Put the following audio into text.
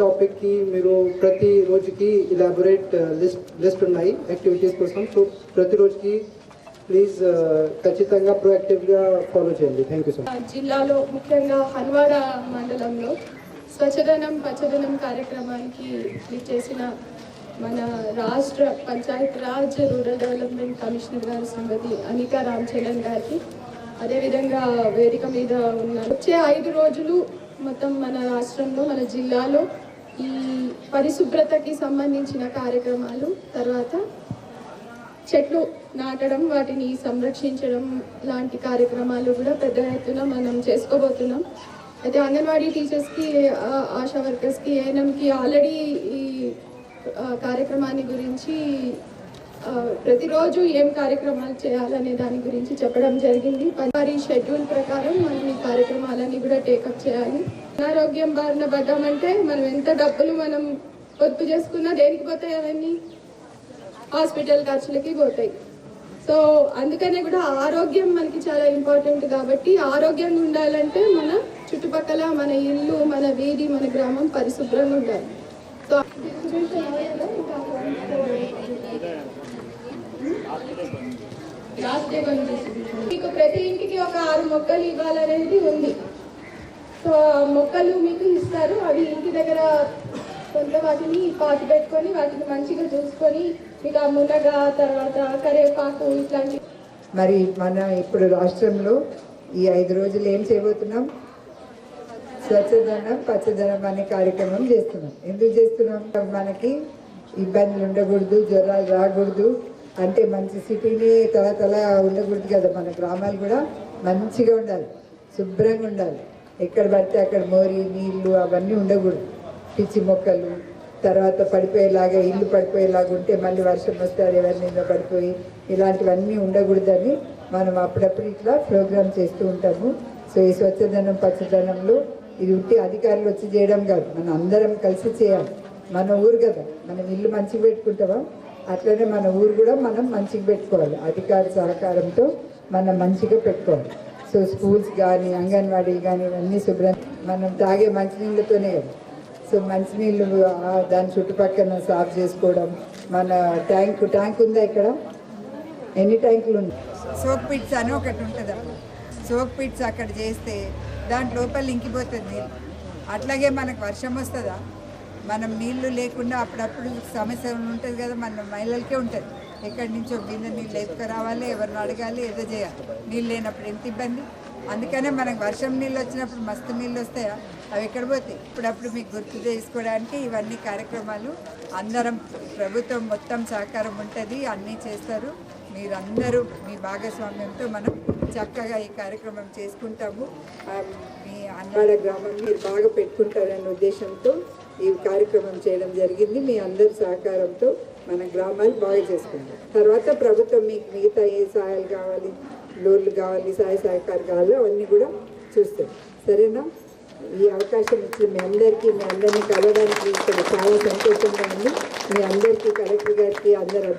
టాపిక్కి మీరు ప్రతి రోజుకి ఇలాబొరేట్ లిస్ట్ ఉన్నాయి యాక్టివిటీస్ కోసం. సో ప్రతి రోజుకి ప్లీజ్ ఖచ్చితంగా ప్రొయాక్టివ్గా ఫాలో చేయండి. Thank you so much. జిల్లాలో ముఖ్యంగా హన్వాడ మండలంలో స్వచ్ఛదనం పచ్చదనం కార్యక్రమానికి చేసిన మన రాష్ట్ర Panchayat Raj rural development commissioner గారు శ్రీమతి అనికా రామచరణ్ గారికి, అదేవిధంగా వేదిక మీద ఉన్న వచ్చే 5 రోజులు మొత్తం మన రాష్ట్రంలో మన జిల్లాలో ఈ పరిశుభ్రతకి సంబంధించిన కార్యక్రమాలు, తర్వాత చెట్లు నాటడం వాటిని సంరక్షించడం లాంటి కార్యక్రమాలు కూడా పెద్ద ఎత్తున మనం చేసుకోబోతున్నాం. అయితే అంగన్వాడీ టీచర్స్కి, ఆశా వర్కర్స్కి, ఏఎన్ఎంకి ఆల్రెడీ ఈ కార్యక్రమాన్ని గురించి ప్రతిరోజు ఏం కార్యక్రమాలు చేయాలనే దాని గురించి చెప్పడం జరిగింది. వారి షెడ్యూల్ ప్రకారం మనం ఈ కార్యక్రమాలన్నీ కూడా టేకప్ చేయాలి. అనారోగ్యం బారిన పడ్డామంటే మనం ఎంత డబ్బులు మనం పొదుపు చేసుకున్నా దేనికి పోతాయి? అవన్నీ హాస్పిటల్ ఖర్చులకి పోతాయి. సో అందుకనే కూడా ఆరోగ్యం మనకి చాలా ఇంపార్టెంట్. కాబట్టి ఆరోగ్యంగా ఉండాలంటే మన చుట్టుపక్కల మన ఇల్లు, మన వీధి, మన గ్రామం పరిశుభ్రంగా ఉండాలి. సో లాస్ట్ డే మీకు ప్రతి ఇంటికి ఒక 6 మొక్కలు ఇవ్వాలనేది ఉంది. సో మొక్కలు మీకు ఇస్తారు, అవి ఇంటి దగ్గర కొంత వాటిని పాతి పెట్టుకొని వాటిని మంచిగా చూసుకొని మీకు ఆ మునగ, తర్వాత కరివేపాకు ఇట్లాంటి. మరి మన ఇప్పుడు రాష్ట్రంలో ఈ 5 రోజులు ఏం చేయబోతున్నాం? స్వచ్ఛదనం పచ్చదనం అనే కార్యక్రమం చేస్తున్నాం. ఎందుకు చేస్తున్నాం? మనకి ఇబ్బందులు ఉండకూడదు, జ్వరాలు రాకూడదు, అంటే మంచి సిటీని తల ఉండకూడదు కదా. మన గ్రామాలు కూడా మంచిగా ఉండాలి, శుభ్రంగా ఉండాలి. ఎక్కడ పడితే అక్కడ మోరి నీళ్ళు అవన్నీ ఉండకూడదు. పిచ్చి మొక్కలు, తర్వాత పడిపోయేలాగా ఇల్లు పడిపోయేలాగా ఉంటే మళ్ళీ వర్షం వస్తే అది ఎవరి మీద పడిపోయి ఇలాంటివన్నీ ఉండకూడదని మనం అప్పుడప్పుడు ఇట్లా ప్రోగ్రామ్ చేస్తూ ఉంటాము. సో ఈ స్వచ్ఛదనం పచ్చదనంలో ఇది ఉట్టి అధికారులు వచ్చి చేయడం కాదు, మనం అందరం కలిసి చేయాలి. మన ఊరు కదా, మనం ఇల్లు మంచిగా పెట్టుకుంటామా అట్లనే మన ఊరు కూడా మనం మంచిగా పెట్టుకోవాలి. అధికార సహకారంతో మనం మంచిగా పెట్టుకోవాలి. సో స్కూల్స్ కానీ అంగన్వాడీలు కానీ ఇవన్నీ శుభ్రం. మనం తాగే మంచినీళ్ళతోనే కదా. సో మంచినీళ్ళు దాని చుట్టుపక్కల సాఫ్ చేసుకోవడం. మన ట్యాంక్ ఉందా ఇక్కడ? ఎన్ని ట్యాంకులు ఉన్నాయి? సోక్ పిట్స్ అని ఒకటి ఉంటుంది. సోక్ పిట్స్ అక్కడ చేస్తే దాంట్ లోపల ఇంకిపోతుంది నీళ్ళు. అట్లాగే మనకు వర్షం వస్తుందా? మనం నీళ్లు లేకుండా అప్పుడప్పుడు సమస్య ఉంటుంది కదా, మన మహిళలకే ఉంటుంది. ఎక్కడి నుంచో బిందె నీళ్ళు ఎత్తుకురావాలి, ఎవరిని అడగాలి, ఏదో చేయాలి. నీళ్ళు లేనప్పుడు ఎంత ఇబ్బంది. అందుకనే మనకు వర్షం నీళ్ళు వచ్చినప్పుడు మస్తు నీళ్ళు వస్తాయా, అవి ఎక్కడ పోతాయి? ఇప్పుడప్పుడు మీకు గుర్తు చేసుకోవడానికి ఇవన్నీ కార్యక్రమాలు అందరం, ప్రభుత్వం మొత్తం సహకారం ఉంటుంది, అన్నీ చేస్తారు. మీరందరూ మీ భాగస్వామ్యంతో మనం చక్కగా ఈ కార్యక్రమం చేసుకుంటాము. మీ హన్వాడ గ్రామం మీరు బాగా పెట్టుకుంటారనే ఉద్దేశంతో ఈ కార్యక్రమం చేయడం జరిగింది. మీ అందరి సహకారంతో మన గ్రామాలు బాగా చేసుకుంటాం. తర్వాత ప్రభుత్వం మీకు మిగతా ఏ సహాయాలు కావాలి, లోన్లు కావాలి, సహాయ సహకారం కావాలి, అవన్నీ కూడా చూస్తాం. సరేనా? ఈ అవకాశం ఇచ్చిన మీ అందరినీ కలవడానికి ఇక్కడ చాలా సంతోషంగా ఉంది. మీ అందరికీ, కలెక్టర్ గారికి, అందరూ